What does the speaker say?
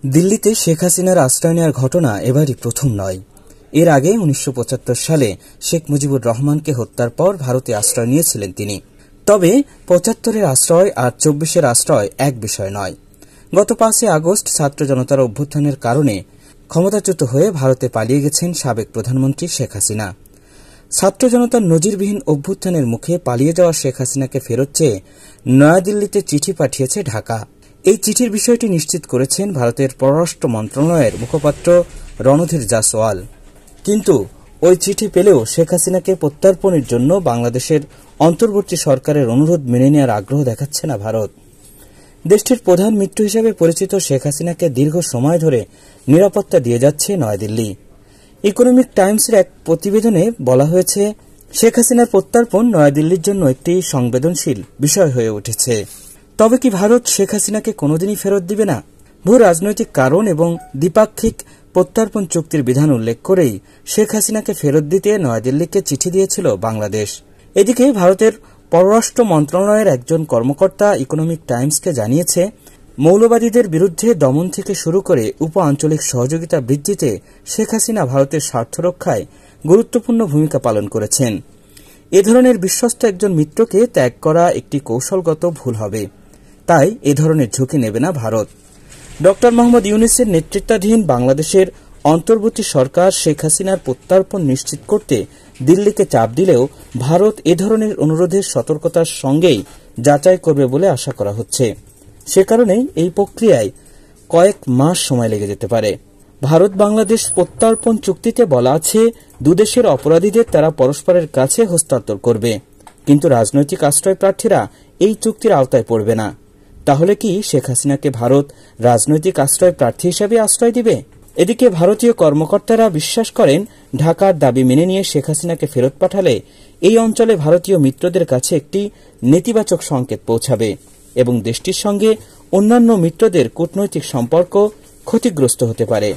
দিল্লিতে শেখ হাসিনার আশ্রয় নেওয়ার ঘটনা এবারই প্রথম নয়। এর আগে 1975 সালে শেখ মুজিবুর রহমানকে হত্যার পর ভারতে আশ্রয় নিয়েছিলেন তিনি। তবে 75-এর আশ্রয় আর 24-এর আশ্রয় এক বিষয় নয়। গত 5 আগস্ট ছাত্র জনতার অভ্যুত্থানের কারণে ক্ষমতাচ্যুত হয়ে ভারতে পালিয়ে গেছেন সাবেক প্রধানমন্ত্রী শেখ হাসিনা। ছাত্র জনতার নজিরবিহীন অভ্যুত্থানের মুখে পালিয়ে যাওয়া শেখ হাসিনাকে ফেরত চেয়ে নয়াদিল্লিতে চিঠি পাঠিয়েছে ঢাকা। এই চিঠির বিষয়টি নিশ্চিত করেছেন ভারতের পররাষ্ট্র মন্ত্রণালয়ের মুখপাত্র রণধীর জাসওয়াল। কিন্তু ওই চিঠি পেলেও শেখ হাসিনাকে প্রত্যার্পণের জন্য বাংলাদেশের অন্তর্বর্তী সরকারের অনুরোধ মেনে নেওয়ার আগ্রহ দেখাচ্ছে না ভারত। দেশটির প্রধান মিত্র হিসেবে পরিচিত শেখ হাসিনাকে দীর্ঘ সময় ধরে নিরাপত্তা দিয়ে যাচ্ছে নয়াদিল্লি। ইকোনমিক টাইমসের এক প্রতিবেদনে বলা হয়েছে, শেখ হাসিনার প্রত্যার্পণ নয়াদিল্লির জন্য একটি সংবেদনশীল বিষয় হয়ে উঠেছে। তবে কি ভারত শেখ হাসিনাকে কোনোদিনই ফেরত দিবে না? ভূ রাজনৈতিক কারণ এবং দ্বিপাক্ষিক প্রত্যার্পণ চুক্তির বিধান উল্লেখ করেই শেখ হাসিনাকে ফেরত দিতে নয়াদিল্লিকে চিঠি দিয়েছিল বাংলাদেশ। এদিকে ভারতের পররাষ্ট্র মন্ত্রণালয়ের একজন কর্মকর্তা ইকোনমিক টাইমসকে জানিয়েছে, মৌলবাদীদের বিরুদ্ধে দমন থেকে শুরু করে উপ আঞ্চলিক সহযোগিতা বৃদ্ধিতে শেখ হাসিনা ভারতের স্বার্থ রক্ষায় গুরুত্বপূর্ণ ভূমিকা পালন করেছেন। এ ধরনের বিশ্বস্ত একজন মিত্রকে ত্যাগ করা একটি কৌশলগত ভুল হবে। তাই এ ধরনের ঝুঁকি নেবে না ভারত। ড মোহাম্মদ ইউনূসের নেতৃত্বাধীন বাংলাদেশের অন্তর্বর্তী সরকার শেখ হাসিনার প্রত্যার্পণ নিশ্চিত করতে দিল্লিকে চাপ দিলেও ভারত এ ধরনের অনুরোধের সতর্কতার সঙ্গেই যাচাই করবে বলে আশা করা হচ্ছে। সে কারণেই এই প্রক্রিয়ায় কয়েক মাস সময় লেগে যেতে পারে। ভারত বাংলাদেশ প্রত্যার্পণ চুক্তিতে বলা আছে, দুদেশের অপরাধীদের তারা পরস্পরের কাছে হস্তান্তর করবে, কিন্তু রাজনৈতিক আশ্রয় প্রার্থীরা এই চুক্তির আওতায় পড়বে না। তাহলে কি শেখ হাসিনাকে ভারত রাজনৈতিক আশ্রয় প্রার্থী হিসেবে আশ্রয় দিবে? এদিকে ভারতীয় কর্মকর্তারা বিশ্বাস করেন, ঢাকার দাবি মেনে নিয়ে শেখ হাসিনাকে ফেরত পাঠালে এই অঞ্চলে ভারতীয় মিত্রদের কাছে একটি নেতিবাচক সংকেত পৌঁছাবে এবং দেশটির সঙ্গে অন্যান্য মিত্রদের কূটনৈতিক সম্পর্ক ক্ষতিগ্রস্ত হতে পারে।